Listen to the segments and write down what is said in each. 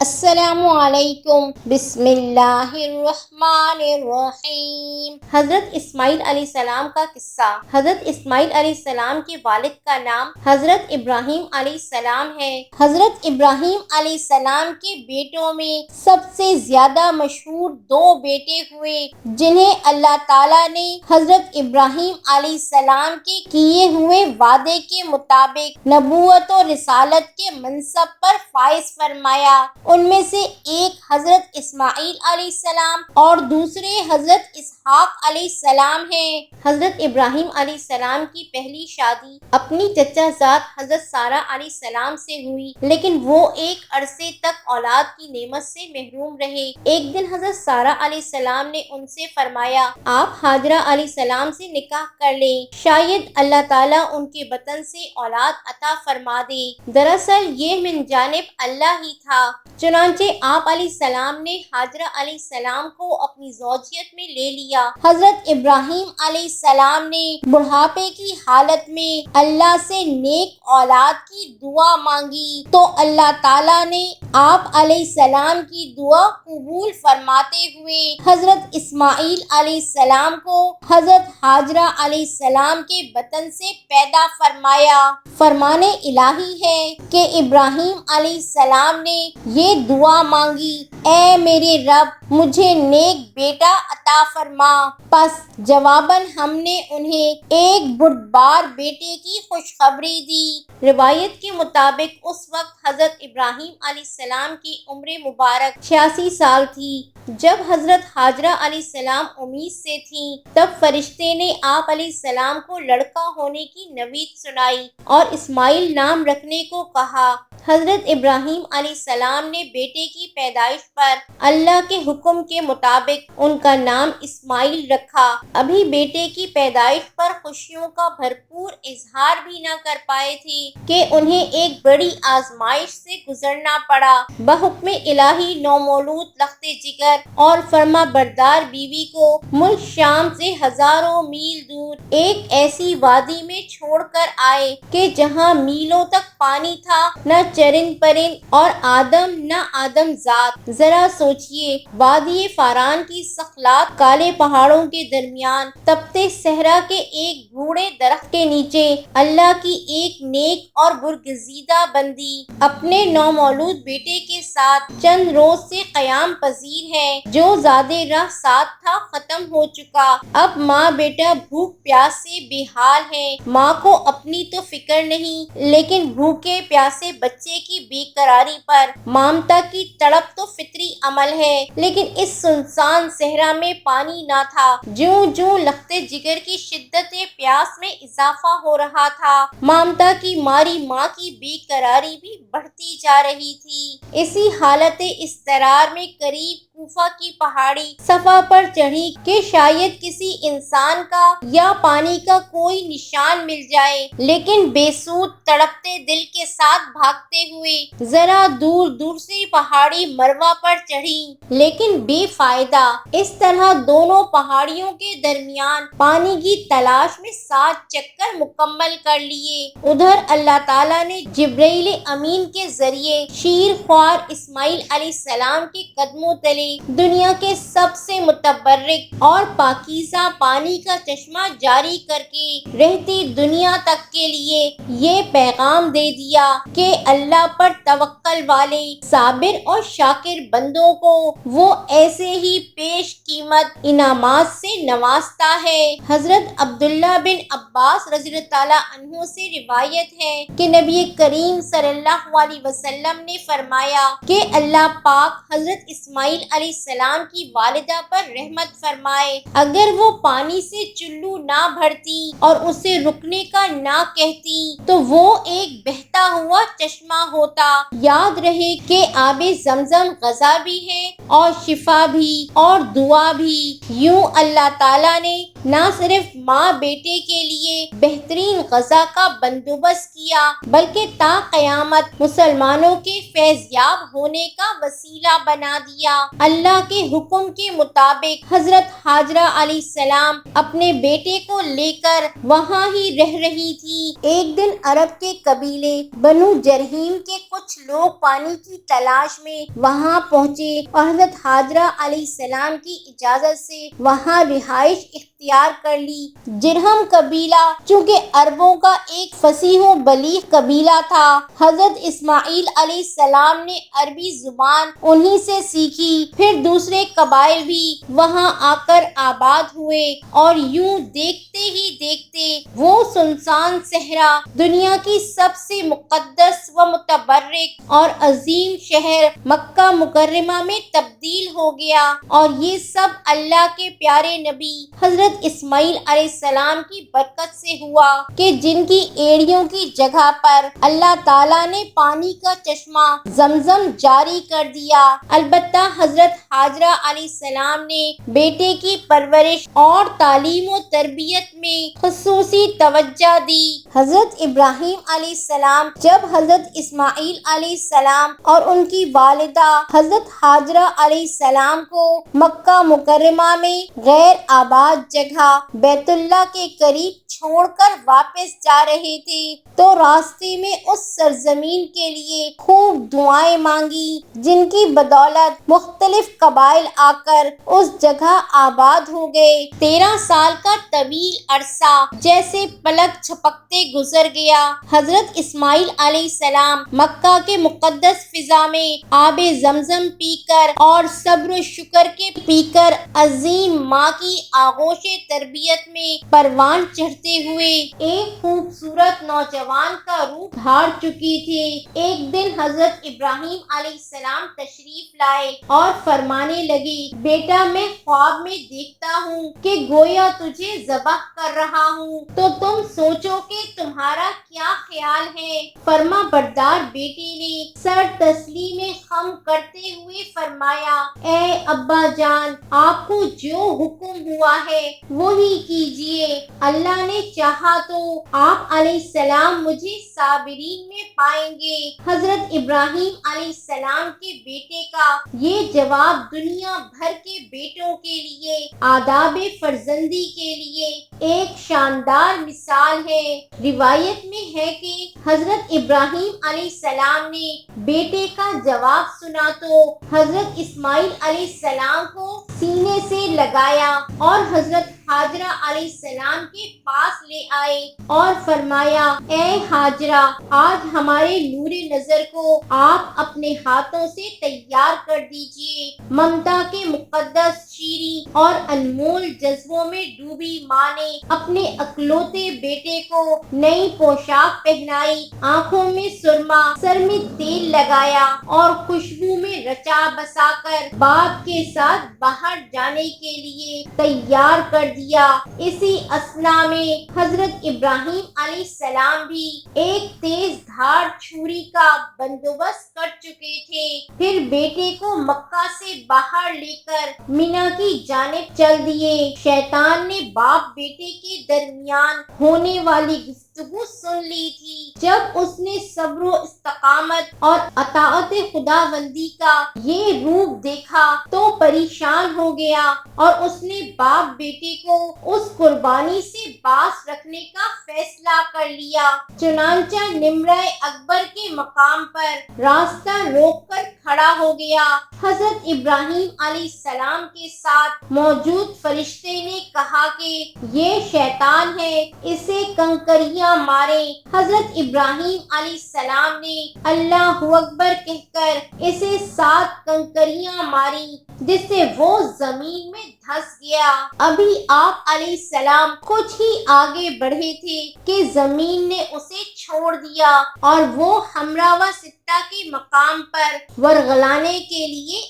السلام علیکم، بسم اللہ الرحمن الرحیم۔ حضرت اسماعیل علیہ السلام کا قصہ۔ حضرت اسماعیل علیہ السلام کے والد کا نام حضرت ابراہیم علیہ السلام ہے۔ حضرت ابراہیم علیہ السلام کے بیٹوں میں سب سے زیادہ مشہور دو بیٹے ہوئے، جنہیں اللہ تعالیٰ نے حضرت ابراہیم علیہ السلام کے کیے ہوئے وعدے کے مطابق نبوت و رسالت کے منصب پر فائز فرمایا۔ ان میں سے ایک حضرت اسماعیل علیہ السلام اور دوسرے حضرت اسحاق علیہ السلام ہیں۔ حضرت ابراہیم علیہ السلام کی پہلی شادی اپنی چچا زاد حضرت سارہ علیہ السلام سے ہوئی، لیکن وہ ایک عرصے تک اولاد کی نعمت سے محروم رہے۔ ایک دن حضرت سارہ علیہ السلام نے ان سے فرمایا، آپ ہاجرہ علیہ السلام سے نکاح کر لیں، شاید اللہ تعالیٰ ان کے بطن سے اولاد عطا فرما دے۔ دراصل یہ من جانب اللہ ہی تھا۔ چنانچہ آپ علیہ السلام نے ہاجرہ علیہ السلام کو اپنی زوجیت میں لے لیا۔ حضرت ابراہیم علیہ السلام نے بڑھاپے کی حالت میں اللہ سے نیک اولاد کی دعا مانگی تو اللہ تعالیٰ نے آپ علیہ السلام کی دعا قبول فرماتے ہوئے حضرت اسماعیل علیہ السلام کو حضرت ہاجرہ علیہ السلام کے بطن سے پیدا فرمایا۔ فرمان الہی ہے کہ ابراہیم علیہ السلام نے یہ دعا مانگی، اے میرے رب مجھے نیک بیٹا عطا فرما۔ پس جواباً ہم نے انہیں ایک بردبار بیٹے کی خوشخبری دی۔ روایت کے مطابق اس وقت حضرت ابراہیم علیہ السلام کی عمر مبارک 86 سال تھی۔ جب حضرت ہاجرہ علیہ السلام امید سے تھیں، تب فرشتے نے آپ علیہ السلام کو لڑکا ہونے کی نوید سنائی اور اسماعیل نام رکھنے کو کہا۔ حضرت ابراہیم علیہ السلام نے بیٹے کی پیدائش پر اللہ کے حکم کے مطابق ان کا نام اسماعیل رکھا۔ ابھی بیٹے کی پیدائش پر خوشیوں کا بھرپور اظہار بھی نہ کر پائے تھے کہ انہیں ایک بڑی آزمائش سے گزرنا پڑا۔ بحکم الہی نومولود لخت جگر اور فرما بردار بیوی کو ملک شام سے ہزاروں میل دور ایک ایسی وادی میں چھوڑ کر آئے کہ جہاں میلوں تک پانی تھا، نہ چرند پرند اور آدم نہ آدم ذات۔ ذرا سوچئے، وادی فاران کی سخلات کالے پہاڑوں کے درمیان تپتے صحرا کے ایک بوڑھے درخت کے نیچے اللہ کی ایک نیک اور برگزیدہ بندی اپنے نومولود بیٹے کے ساتھ چند روز سے قیام پذیر ہے۔ جو زاد راہ ساتھ تھا ختم ہو چکا، اب ماں بیٹا بھوک پیاس سے بے حال ہے۔ ماں کو اپنی تو فکر نہیں، لیکن بھوکے پیاسے بچے کی بے قراری پر ممتا کی تڑپ تو فطری عمل ہے۔ لیکن اس سنسان صحرا میں پانی نہ تھا۔ جوں جوں لخت جگر کی شدت پیاس میں اضافہ ہو رہا تھا، ممتا کی ماری ماں کی بے قراری بھی بڑھتی جا رہی تھی۔ اسی حالت اضطرار میں قریب کوفہ کی پہاڑی صفا پر چڑھی کہ شاید کسی انسان کا یا پانی کا کوئی نشان مل جائے، لیکن بے سود تڑپتے دل کے ساتھ بھاگتے ہوئے ذرا دور دور سے پہاڑی مروہ پر چڑھی، لیکن بے فائدہ۔ اس طرح دونوں پہاڑیوں کے درمیان پانی کی تلاش میں 7 چکر مکمل کر لیے۔ ادھر اللہ تعالیٰ نے جبرائیل امین کے ذریعے شیر خوار اسماعیل علیہ السلام کے قدموں تلے دنیا کے سب سے متبرک اور پاکیزہ پانی کا چشمہ جاری کر کے رہتی دنیا تک کے لیے یہ پیغام دے دیا کہ اللہ پر توکل والے صابر اور شاکر بندوں کو وہ ایسے ہی پیش قیمت انعامات سے نوازتا ہے۔ حضرت عبداللہ بن عباس رضی اللہ تعالیٰ عنہ سے روایت ہے کہ نبی کریم صلی اللہ علیہ وسلم نے فرمایا کہ اللہ پاک حضرت اسماعیل علیہ السلام کی والدہ پر رحمت فرمائے، اگر وہ پانی سے چلو نہ بھرتی اور اسے رکنے کا نہ کہتی تو وہ ایک بہتا ہوا چشمہ ہوتا۔ یاد رہے کہ آب زمزم غذا بھی ہے اور شفا بھی اور دعا بھی۔ یوں اللہ تعالیٰ نے نہ صرف ماں بیٹے کے لیے بہترین غذا کا بندوبست کیا بلکہ تا قیامت مسلمانوں کے فیضیاب ہونے کا وسیلہ بنا دیا۔ اللہ کے حکم کے مطابق حضرت ہاجرہ علیہ السلام اپنے بیٹے کو لے کر وہاں ہی رہ رہی تھی۔ ایک دن عرب کے قبیلے بنو جرہیم کے کچھ لوگ پانی کی تلاش میں وہاں پہنچے اور حضرت ہاجرہ علیہ السلام کی اجازت سے وہاں رہائش اختیار کر لی۔ جرہم قبیلہ چونکہ عربوں کا ایک فصیح و بلیغ قبیلہ تھا، حضرت اسماعیل علیہ السلام نے عربی زبان انہی سے سیکھی۔ پھر دوسرے قبائل بھی وہاں آ کر آباد ہوئے اور یوں دیکھتے ہی دیکھتے وہ سنسان صحرا دنیا کی سب سے مقدس و متبرک اور عظیم شہر مکہ مکرمہ میں تبدیل ہو گیا، اور یہ سب اللہ کے پیارے نبی حضرت اسماعیل علیہ السلام کی برکت سے ہوا کہ جن کی ایڑیوں کی جگہ پر اللہ تعالیٰ نے پانی کا چشمہ زمزم جاری کر دیا۔ البتہ حضرت ہاجرہ علیہ السلام نے بیٹے کی پرورش اور تعلیم و تربیت میں خصوصی توجہ دی۔ حضرت ابراہیم علیہ السلام جب حضرت اسماعیل علیہ السلام اور ان کی والدہ حضرت ہاجرہ علیہ السلام کو مکہ مکرمہ میں غیر آباد جگہ بیت اللہ کے قریب چھوڑ کر واپس جا رہے تھے تو راستے میں اس سرزمین کے لیے خوب دعائیں مانگی، جن کی بدولت مختلف قبائل آ کر اس جگہ آباد ہو گئے۔ 13 سال کا طویل عرصہ جیسے پلک جھپکتے گزر گیا۔ حضرت اسماعیل علیہ السلام مکہ کے مقدس فضا میں آب زمزم پی کر اور صبر و شکر کے پی کر عظیم ماں کی آغوش تربیت میں پروان چڑھتے ہوئے ایک خوبصورت نوجوان کا روپ دھار چکی تھے۔ ایک دن حضرت ابراہیم علیہ السلام تشریف لائے اور فرمانے لگے، بیٹا میں خواب میں دیکھتا ہوں کہ گویا تجھے ذبح کر رہا ہوں، تو تم سوچو کہ تمہارا کیا خیال ہے؟ فرما بردار بیٹے نے سر تسلیم خم کرتے ہوئے فرمایا، اے ابا جان، آپ کو جو حکم ہوا ہے وہی کیجیے، اللہ نے چاہا تو آپ علیہ السلام مجھے صابرین میں پائیں گے۔ حضرت ابراہیم علیہ السلام کے بیٹے کا یہ جواب دنیا بھر کے بیٹوں کے لیے آداب فرزندی کے لیے ایک شاندار مثال ہے۔ روایت میں ہے کہ حضرت ابراہیم علیہ السلام نے بیٹے کا جواب سنا تو حضرت اسماعیل علیہ السلام کو سینے سے لگایا اور حضرت ہاجرہ علیہ السلام کے پاس لے آئے اور فرمایا، اے ہاجرہ، آج ہمارے نور نظر کو آپ اپنے ہاتھوں سے تیار کر دیجیے۔ ممتا کے مقدس شیریں اور انمول جذبوں میں ڈوبی ماں نے اپنے اکلوتے بیٹے کو نئی پوشاک پہنائی، آنکھوں میں سرما، سر میں تیل لگایا اور خوشبو میں رچا بسا کر باپ کے ساتھ باہر جانے کے لیے تیار کر دیا۔ اسی اثناء میں حضرت ابراہیم علیہ السلام بھی ایک تیز دھار چھری کا بندوبست کر چکے تھے۔ پھر بیٹے کو مکہ سے باہر لے کر مینا کی جانب چل دیے۔ شیطان نے باپ بیٹے کے درمیان ہونے والی گفتگو سن لی تھی۔ جب اس نے صبر و استقامت اور اطاعت خداوندی کا یہ روپ دیکھا تو پریشان ہو گیا اور اس نے باپ بیٹے کو اس قربانی سے باز رکھنے کا فیصلہ کر لیا۔ چنانچہ نمرہ اکبر کے مقام پر راستہ روک کر کھڑا ہو گیا۔ حضرت ابراہیم علیہ السلام کے ساتھ موجود فرشتے نے کہا کہ یہ شیطان ہے، اسے کنکریاں ماریں۔ حضرت ابراہیم علیہ السلام نے اللہ اکبر کہہ کر اسے 7 کنکریاں ماری، جس سے وہ زمین میں دھس گیا۔ ابھی آپ علیہ السلام کچھ ہی آگے بڑھے تھے کہ زمین نے اسے چھوڑ دیا اور وہ حمراء و ستہ کے مقام پر ورغلانے کے لیے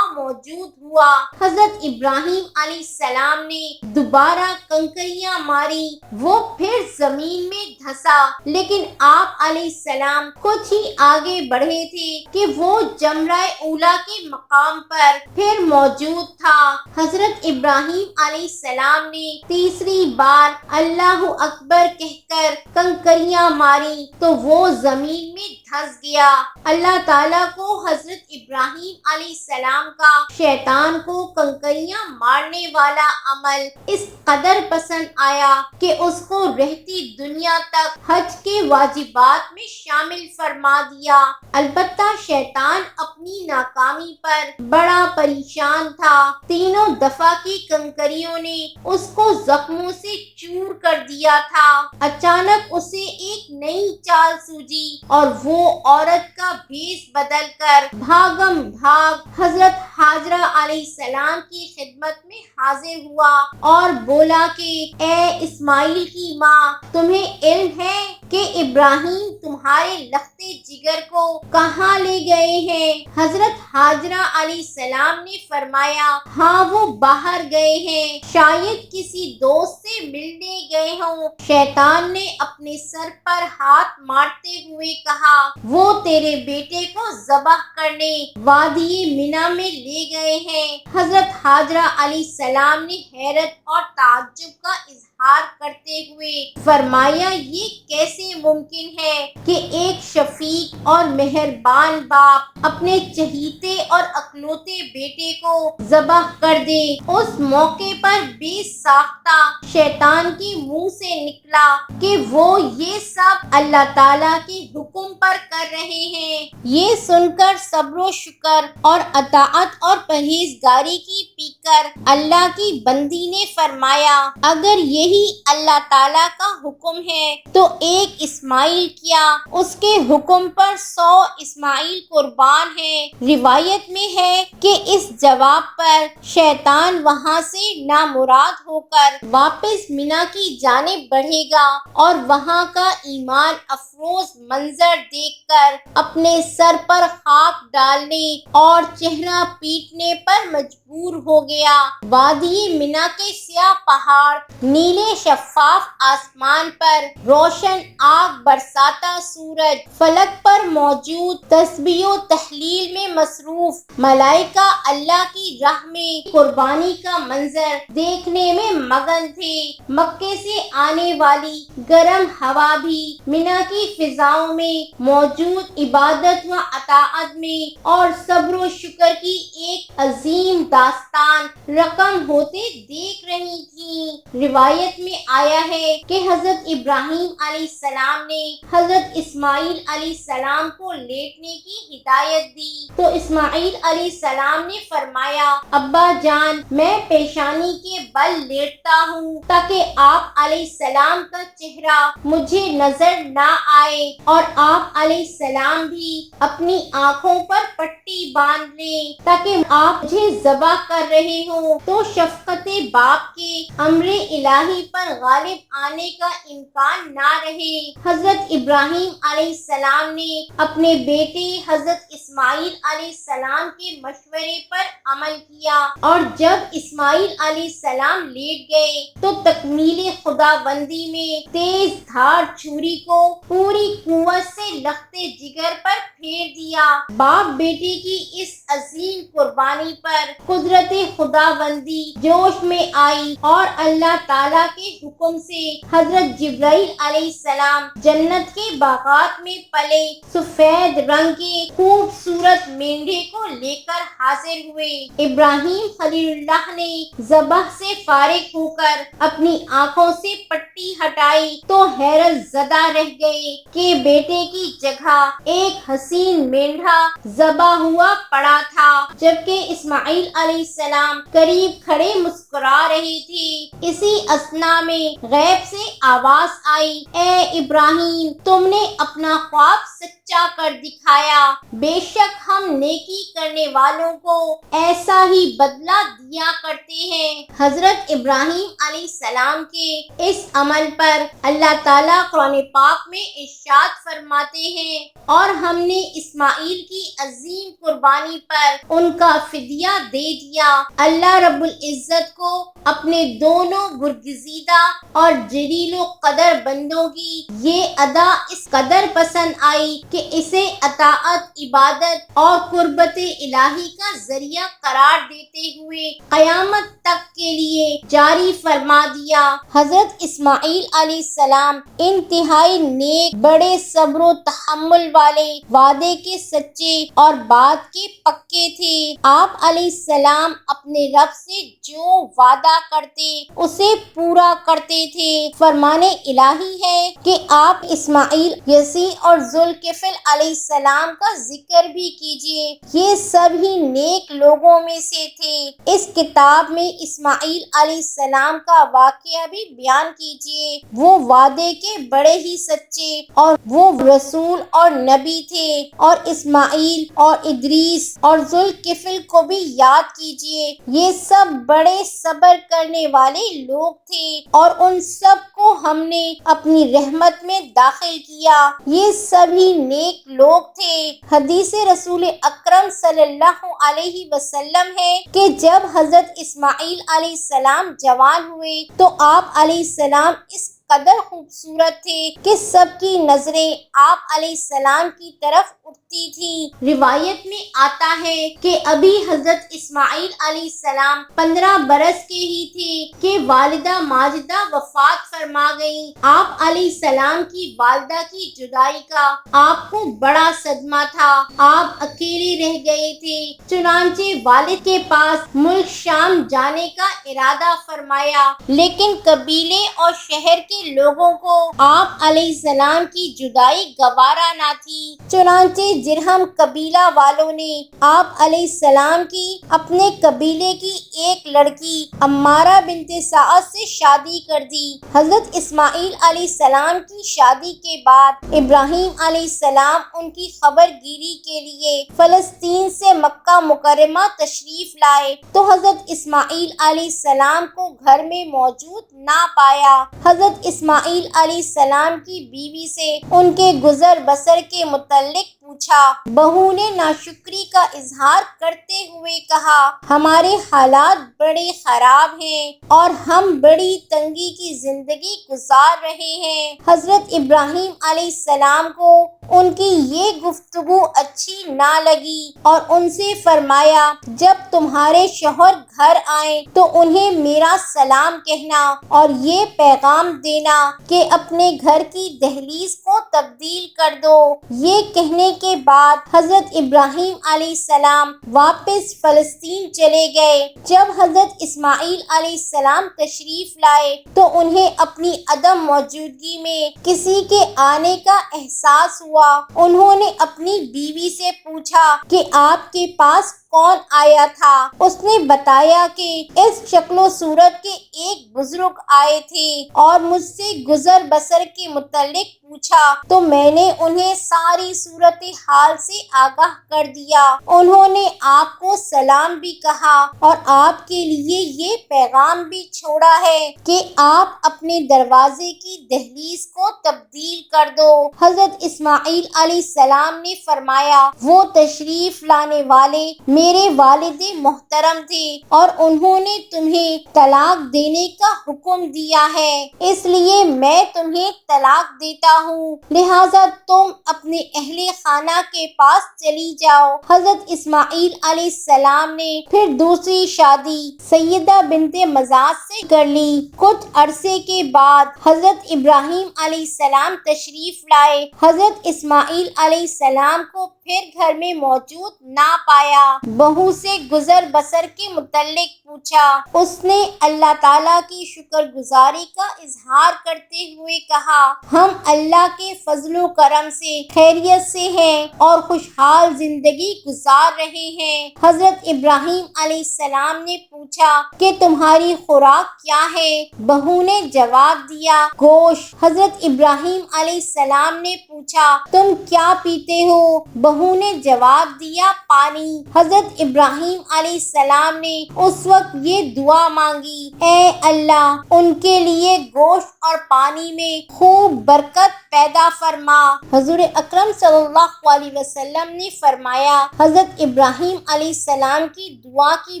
موجود ہوا۔ حضرت ابراہیم علیہ السلام نے دوبارہ کنکریاں ماری، وہ پھر زمین میں دھسا، لیکن آپ علیہ السلام کچھ ہی آگے بڑھے تھے کہ وہ جمرہ اولا کے مقام پر پھر موجود تھا۔ حضرت ابراہیم علیہ السلام نے تیسری بار اللہ اکبر کہہ کر کنکریاں ماری تو وہ زمین میں دھس گیا۔ اللہ تعالیٰ کو حضرت ابراہیم علیہ السلام کا شیطان کو کنکریاں مارنے والا عمل اس قدر پسند آیا کہ اس کو رہتی دنیا تک حج کے واجبات میں شامل فرما دیا۔ البتہ شیطان اپنی ناکامی پر بڑا پریشان تھا۔ تینوں دفعہ کی کنکریوں نے اس کو زخموں سے چور کر دیا تھا۔ اچانک اسے ایک نئی چال سوجی اور وہ عورت کا بھیس بدل کر بھاگم بھاگ حضرت ہاجرہ علیہ السلام کی خدمت میں حاضر ہوا اور بولا کہ اے اسماعیل کی ماں، تمہیں علم ہے کہ ابراہیم تمہارے لختے جگر کو کہاں لے گئے ہیں؟ حضرت ہاجرہ علیہ السلام نے فرمایا، ہاں وہ باہر گئے ہیں، شاید کسی دوست سے ملنے گئے ہوں۔ شیطان نے اپنے سر پر ہاتھ مارتے ہوئے کہا، وہ تیرے بیٹے کو ذبح کرنے وادی منی میں لے گئے ہیں۔ حضرت ہاجرہ علیہ السلام نے حیرت اور تعجب کا اظہار کرتے ہوئے فرمایا، یہ کیسے ممکن ہے کہ ایک شفیق اور مہربان باپ اپنے چہیتے اور اکلوتے بیٹے کو ذبح کر دے؟ اس موقع پر بے ساختہ شیطان کے منہ سے نکلا کہ وہ یہ سب اللہ تعالیٰ کے حکم پر کر رہے ہیں۔ یہ سن کر صبر و شکر اور اطاعت اور پرہیزگاری کی پی کر اللہ کی بندی نے فرمایا، اگر یہی اللہ تعالیٰ کا حکم ہے تو ایک اسماعیل کیا، اس کے حکم پر 100 اسماعیل قربان ہیں۔ روایت میں ہے کہ اس جواب پر شیطان وہاں سے نامراد ہو کر واپس منی کی جانب بڑھے گا اور وہاں کا ایمان افروز منظر دیکھ کر اپنے سر پر خاک ڈالنے اور چہرہ پیٹنے پر مجبور ہو گیا۔ وادی منی کے سیاہ پہاڑ، نیلے شفاف آسمان پر روشن آگ برساتا سورج، فلک پر موجود تسبیح و تحلیل میں مصروف ملائکہ اللہ کی راہ میں قربانی کا منظر دیکھنے میں مگن تھے۔ مکے سے آنے والی گرم ہوا بھی منی کی فضاؤں میں موجود عبادت و اطاعت میں اور صبر و شکر کی ایک عظیم داستان رقم ہوتے دیکھ رہی تھی۔ روایت میں آیا ہے کہ حضرت ابراہیم علیہ السلام نے حضرت اسماعیل علیہ السلام کو لیٹنے کی ہدایت دی تو اسماعیل علیہ السلام نے فرمایا، ابا جان، میں پیشانی کے بل لیٹتا ہوں تاکہ آپ علیہ السلام کا چہرہ مجھے نظر نہ آئے اور آپ علیہ السلام بھی اپنی آنکھوں پر پٹی باندھ لیں تاکہ آپ مجھے ذبح کر رہے ہوں تو شفقت باپ کے امر الہی پر غالب آنے کا امکان نہ رہے۔ حضرت ابراہیم علیہ السلام نے اپنے بیٹے حضرت اسماعیل علیہ السلام کے مشورے پر عمل کیا اور جب اسماعیل علیہ السلام لیٹ گئے تو تکمیل خداوندی میں تیز دھار چھری کو پوری قوت سے لختے جگر پر پھیر دیا۔ باپ بیٹے کی اس عظیم قربانی پر قدرت خداوندی جوش میں آئی اور اللہ تعالیٰ کے حکم سے حضرت جبرائیل علیہ السلام جنت کے باغات میں پلے سفید رنگ کے خوبصورت مینڈھے کو لے کر حاضر ہوئے۔ ابراہیم خلیل اللہ نے ذبح سے فارغ ہو کر اپنی آنکھوں سے پٹی ہٹائی تو حیرت زدہ رہ گئے کہ بیٹے کی جگہ ایک حسین مینڈھا ذبح ہوا پڑا تھا، جبکہ اسماعیل علیہ السلام قریب کھڑے مسکرا رہے تھے۔ اسی اثنا میں غیب سے آواز آئی، اے ابراہیم، تم نے اپنا خواب سچا کر دکھایا، بے شک ہم نیکی کرنے والوں کو ایسا ہی بدلہ دیا کرتے ہیں۔ حضرت ابراہیم علیہ السلام کے اس عمل پر اللہ تعالیٰ قرآن پاک میں ارشاد فرماتے ہیں، اور ہم نے اسماعیل کی عظیم قربانی پر ان کا فدیہ دے دیا۔ اللہ رب العزت کو اپنے دونوں برگزیدہ اور جلیل و قدر بندوں کی یہ ادا اس قدر پسند آئی کہ اسے اطاعت، عبادت اور قربت الہی کا ذریعہ قرار دیتے ہوئے قیامت تک کے لیے جاری فرما دیا۔ حضرت اسماعیل علیہ السلام انتہائی نیک، بڑے صبر و تحمل والے، وعدے کے سچے اور بات کے پکے تھے۔ آپ علیہ السلام اپنے رب سے جو وعدہ کرتے اسے پورا کرتے تھے۔ فرمان الہی ہے کہ آپ اسماعیل، یسیع اور ذوالکفل علیہ السلام کا ذکر بھی کیجیے، یہ سب ہی نیک لوگوں میں سے تھے۔ اس کتاب میں اسماعیل علیہ السلام کا واقعہ بھی بیان کیجیے۔ وہ وعدے کے بڑے ہی سچے اور وہ رسول اور نبی تھے، اور اسماعیل اور ادریس اور ذوالکفل کو بھی یاد کیجیے، یہ سب بڑے صبر کرنے والے لوگ تھے اور ان سب کو ہم نے اپنی رحمت میں داخل کیا، یہ سبھی نیک لوگ تھے۔ حدیث رسول اکرم صلی اللہ علیہ وسلم ہے کہ جب حضرت اسماعیل علیہ السلام جوان ہوئے تو آپ علیہ السلام اس قدر خوبصورت تھے کہ سب کی نظریں آپ علیہ السلام کی طرف اٹھتی تھی۔ روایت میں آتا ہے کہ ابھی حضرت اسماعیل علیہ السلام 15 برس کے ہی تھے کہ والدہ ماجدہ وفات فرما گئیں۔ آپ علیہ السلام کی والدہ کی جدائی کا آپ کو بڑا صدمہ تھا، آپ اکیلے رہ گئے تھے، چنانچہ والد کے پاس ملک شام جانے کا ارادہ فرمایا، لیکن قبیلے اور شہر کے لوگوں کو آپ علیہ السلام کی جدائی گوارا نہ تھی، چنانچہ جرہم قبیلہ والوں نے آپ علیہ السلام کی اپنے قبیلے کی ایک لڑکی عمارہ بنت سعد سے شادی کر دی۔ حضرت اسماعیل علیہ السلام کی شادی کے بعد ابراہیم علیہ السلام ان کی خبر گیری کے لیے فلسطین سے مکہ مکرمہ تشریف لائے تو حضرت اسماعیل علیہ السلام کو گھر میں موجود نہ پایا۔ حضرت اسماعیل علیہ السلام کی بیوی سے ان کے گزر بسر کے متعلق پوچھا۔ بہو نے ناشکری کا اظہار کرتے ہوئے کہا، ہمارے حالات بڑے خراب ہیں اور ہم بڑی تنگی کی زندگی گزار رہے ہیں۔ حضرت ابراہیم علیہ السلام کو ان کی یہ گفتگو اچھی نہ لگی اور ان سے فرمایا، جب تمہارے شوہر گھر آئیں تو انہیں میرا سلام کہنا اور یہ پیغام دینا کہ اپنے گھر کی دہلیز کو تبدیل کر دو۔ یہ کہنے کے بعد حضرت ابراہیم علیہ السلام واپس فلسطین چلے گئے۔ جب حضرت اسماعیل علیہ السلام تشریف لائے تو انہیں اپنی عدم موجودگی میں کسی کے آنے کا احساس ہوا۔ انہوں نے اپنی بیوی سے پوچھا کہ آپ کے پاس کون آیا تھا؟ اس نے بتایا کہ اس شکل و صورت کے ایک بزرگ آئے تھے اور مجھ سے گزر بسر کے متعلق پوچھا تو میں نے انہیں ساری صورتحال سے آگاہ کر دیا۔ انہوں نے آپ کو سلام بھی کہا اور آپ کے لیے یہ پیغام بھی چھوڑا ہے کہ آپ اپنے دروازے کی دہلیز کو تبدیل کر دو۔ حضرت اسماعیل علیہ السلام نے فرمایا، وہ تشریف لانے والے میرے والد محترم تھے اور انہوں نے تمہیں طلاق دینے کا حکم دیا ہے، اس لیے میں تمہیں طلاق دیتا ہوں، لہٰذا تم اپنے اہل خانہ کے پاس چلی جاؤ۔ حضرت اسماعیل علیہ السلام نے پھر دوسری شادی سیدہ بنت مزاح سے کر لی۔ کچھ عرصے کے بعد حضرت ابراہیم علیہ السلام تشریف لائے۔ حضرت اسماعیل علیہ السلام کو پھر گھر میں موجود نہ پایا۔ بہو سے گزر بسر کے متعلق پوچھا۔ اس نے اللہ تعالیٰ کی شکر گزاری کا اظہار کرتے ہوئے کہا، ہم اللہ کے فضل و کرم سے خیریت سے ہیں اور خوشحال زندگی گزار رہے ہیں۔ حضرت ابراہیم علیہ السلام نے پوچھا کہ تمہاری خوراک کیا ہے؟ بہو نے جواب دیا، گوشت۔ حضرت ابراہیم علیہ السلام نے پوچھا، تم کیا پیتے ہو؟ بہو نے جواب دیا، پانی۔ حضرت ابراہیم علیہ السلام نے اس وقت یہ دعا مانگی، اے اللہ، ان کے لیے گوشت اور پانی میں خوب برکت پیدا فرما۔ حضور اکرم صلی اللہ علیہ وسلم نے فرمایا، حضرت ابراہیم علیہ السلام کی دعا کی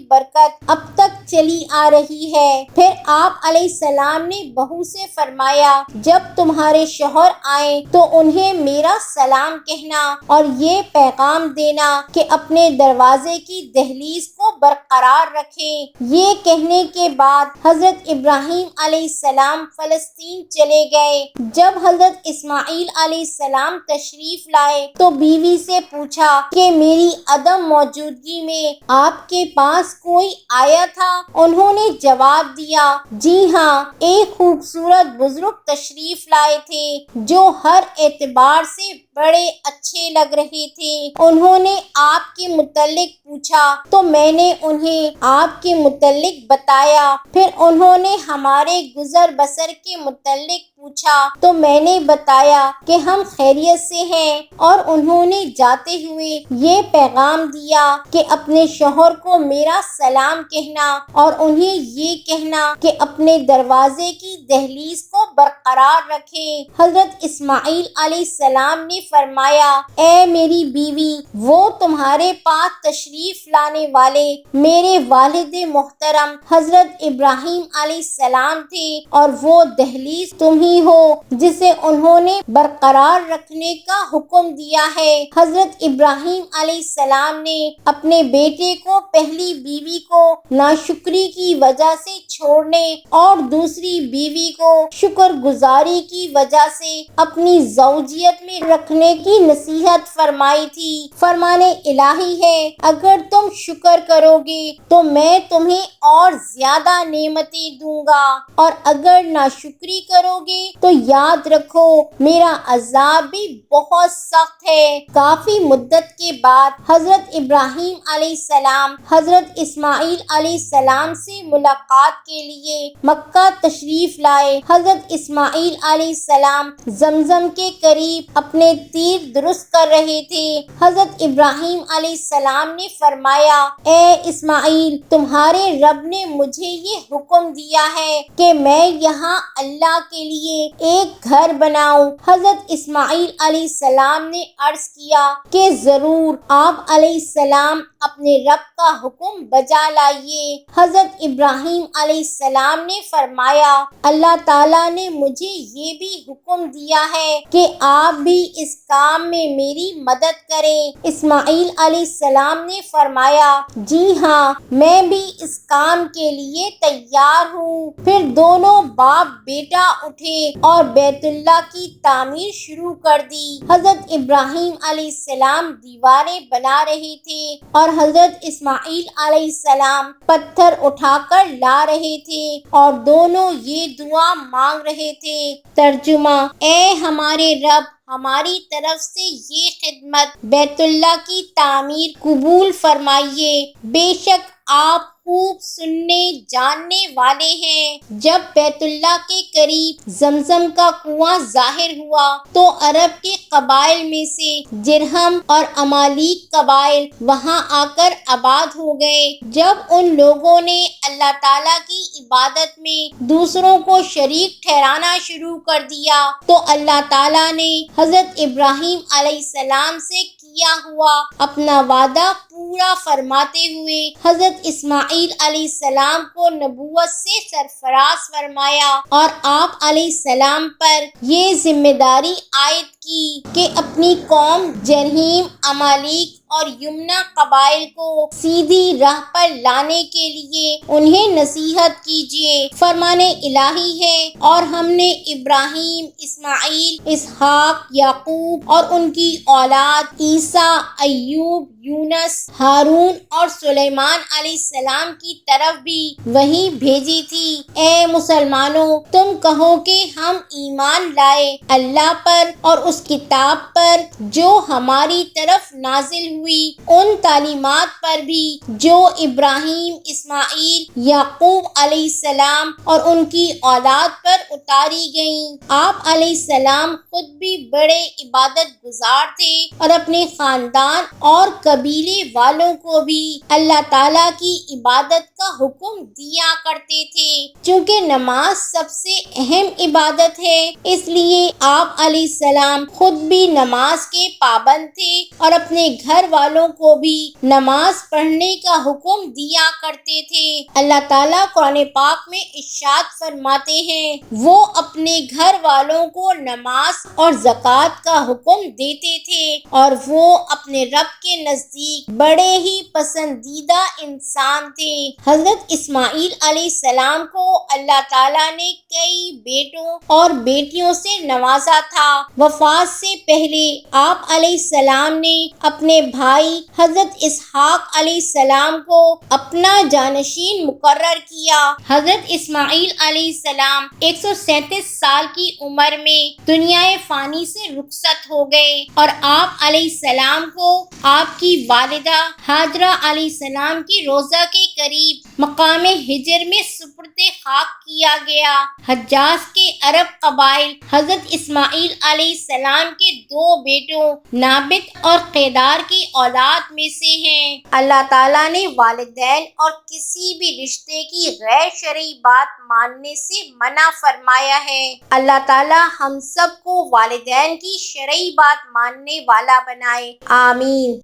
برکت اب تک چلی آ رہی ہے۔ پھر آپ علیہ السلام نے بہو سے فرمایا، جب تمہارے شوہر آئیں تو انہیں میرا سلام کہنا اور یہ پیغام دینا کہ اپنے دروازے کی دہلیز کو برقرار رکھیں۔ یہ کہنے کے بعد حضرت ابراہیم علیہ السلام فلسطین چلے گئے۔ جب حضرت اسماعیل علیہ السلام تشریف لائے تو بیوی سے پوچھا کہ میری عدم موجودگی میں آپ کے پاس کوئی آیا تھا؟ انہوں نے جواب دیا، جی ہاں، ایک خوبصورت بزرگ تشریف لائے تھے جو ہر اعتبار سے بڑے اچھے لگ رہے تھے۔ انہوں نے آپ کے متعلق پوچھا تو میں نے انہیں آپ کے متعلق بتایا۔ پھر انہوں نے ہمارے گزر بسر کے متعلق پوچھا تو میں نے بتایا کہ ہم خیریت سے ہیں، اور انہوں نے جاتے ہوئے یہ پیغام دیا کہ اپنے شوہر کو میرا سلام کہنا اور انہیں یہ کہنا کہ اپنے دروازے کی دہلیز کو برقرار رکھیں۔ حضرت اسماعیل علیہ السلام نے فرمایا، اے میری بیوی، وہ تمہارے پاس تشریف لانے والے میرے والد محترم حضرت ابراہیم علیہ السلام تھے، اور وہ دہلیز تم ہی ہو جسے انہوں نے برقرار رکھنے کا حکم دیا ہے۔ حضرت ابراہیم علیہ السلام نے اپنے بیٹے کو پہلی بیوی کو ناشکری کی وجہ سے چھوڑنے اور دوسری بیوی کو شکر گزاری کی وجہ سے اپنی زوجیت میں رکھنے کی نصیحت فرمائی تھی۔ فرمان الہی ہے، اگر تم شکر کرو گے تو میں تمہیں اور زیادہ نعمتیں دوں گا، اور اگر ناشکری کرو گے تو یاد رکھو میرا عذاب بھی بہت سخت ہے۔ کافی مدت کے بعد حضرت ابراہیم علیہ السلام حضرت اسماعیل علیہ السلام سے ملاقات کے لیے مکہ تشریف لائے۔ حضرت اسماعیل علیہ السلام زمزم کے قریب اپنے تیر درست کر رہے تھے۔ حضرت ابراہیم علیہ السلام نے فرمایا، اے اسماعیل، تمہارے رب نے مجھے یہ حکم دیا ہے کہ میں یہاں اللہ کے لیے ایک گھر بناؤں۔ حضرت اسماعیل علیہ السلام نے عرض کیا کہ ضرور، آپ علیہ السلام اپنے رب کا حکم بجا لائیے۔ حضرت ابراہیم علیہ السلام نے فرمایا، اللہ تعالیٰ نے مجھے یہ بھی حکم دیا ہے کہ آپ بھی اس کام میں میری مدد کریں۔ اسماعیل علیہ السلام نے فرمایا، جی ہاں، میں بھی اس کام کے لیے تیار ہوں۔ پھر دونوں باپ بیٹا اٹھے اور بیت اللہ کی تعمیر شروع کر دی۔ حضرت ابراہیم علیہ السلام دیواریں بنا رہے تھے اور حضرت اسماعیل علیہ السلام پتھر اٹھا کر لا رہے تھے، اور دونوں یہ دعا مانگ رہے تھے۔ ترجمہ، اے ہمارے رب، ہماری طرف سے یہ خدمت بیت اللہ کی تعمیر قبول فرمائیے، بے شک آپ خوب سننے جاننے والے ہیں۔ جب بیت اللہ کے قریب زمزم کا کنواں ظاہر ہوا تو عرب کے قبائل میں سے جرہم اور امالیک قبائل وہاں آ کر آباد ہو گئے۔ جب ان لوگوں نے اللہ تعالیٰ کی عبادت میں دوسروں کو شریک ٹھہرانا شروع کر دیا تو اللہ تعالیٰ نے حضرت ابراہیم علیہ السلام سے کیا ہوا اپنا وعدہ پورا فرماتے ہوئے حضرت اسماعیل علیہ السلام کو نبوت سے سرفراز فرمایا، اور آپ علیہ السلام پر یہ ذمہ داری عائد کی کہ اپنی قوم جرہیم، امالیک اور یمنا قبائل کو سیدھی راہ پر لانے کے لیے انہیں نصیحت کیجیے۔ فرمان الہی ہے، اور ہم نے ابراہیم، اسماعیل، اسحاق، یعقوب اور ان کی اولاد عیسیٰ، ایوب، یونس، ہارون اور سلیمان علیہ السلام کی طرف بھی وحی بھیجی تھی۔ اے مسلمانوں، تم کہو کہ ہم ایمان لائے اللہ پر اور اس کتاب پر جو ہماری طرف نازل ہوئی، ان تعلیمات پر بھی جو ابراہیم، اسماعیل، یعقوب علیہ السلام اور ان کی اولاد پر اتاری گئیں۔ آپ علیہ السلام خود بھی بڑے عبادت گزار تھے اور اپنے خاندان اور قبیلے والوں کو بھی اللہ تعالیٰ کی عبادت کا حکم دیا کرتے تھے۔ چونکہ نماز سب سے اہم عبادت ہے، اس لیے آپ علیہ السلام خود بھی نماز کے پابند تھے اور اپنے گھر والوں کو بھی نماز پڑھنے کا حکم دیا کرتے تھے۔ اللہ تعالیٰ قرآن پاک میں ارشاد فرماتے ہیں، وہ اپنے گھر والوں کو نماز اور زکوٰۃ کا حکم دیتے تھے اور وہ اپنے رب کے نزدیک بڑے ہی پسندیدہ انسان تھے۔ حضرت اسماعیل علیہ السلام کو اللہ تعالیٰ نے کئی بیٹوں اور بیٹیوں سے نوازا تھا۔ وفات سے پہلے آپ علیہ السلام نے اپنے بھائی حضرت اسحاق علیہ السلام کو اپنا جانشین مقرر کیا۔ حضرت اسماعیل علیہ السلام 137 سال کی عمر میں دنیا فانی سے رخصت ہو گئے اور آپ علیہ السلام کو آپ کی والدہ ہاجرہ علیہ السلام کی روضہ کے قریب مقام ہجر میں سپرد خاک کیا گیا۔ حجاز کے عرب قبائل حضرت اسماعیل علیہ السلام کے 2 بیٹوں نابت اور قیدار کی اولاد میں سے ہیں۔ اللہ تعالیٰ نے والدین اور کسی بھی رشتے کی غیر شرعی بات ماننے سے منع فرمایا ہے۔ اللہ تعالیٰ ہم سب کو والدین کی شرعی بات ماننے والا بنائے، آمین۔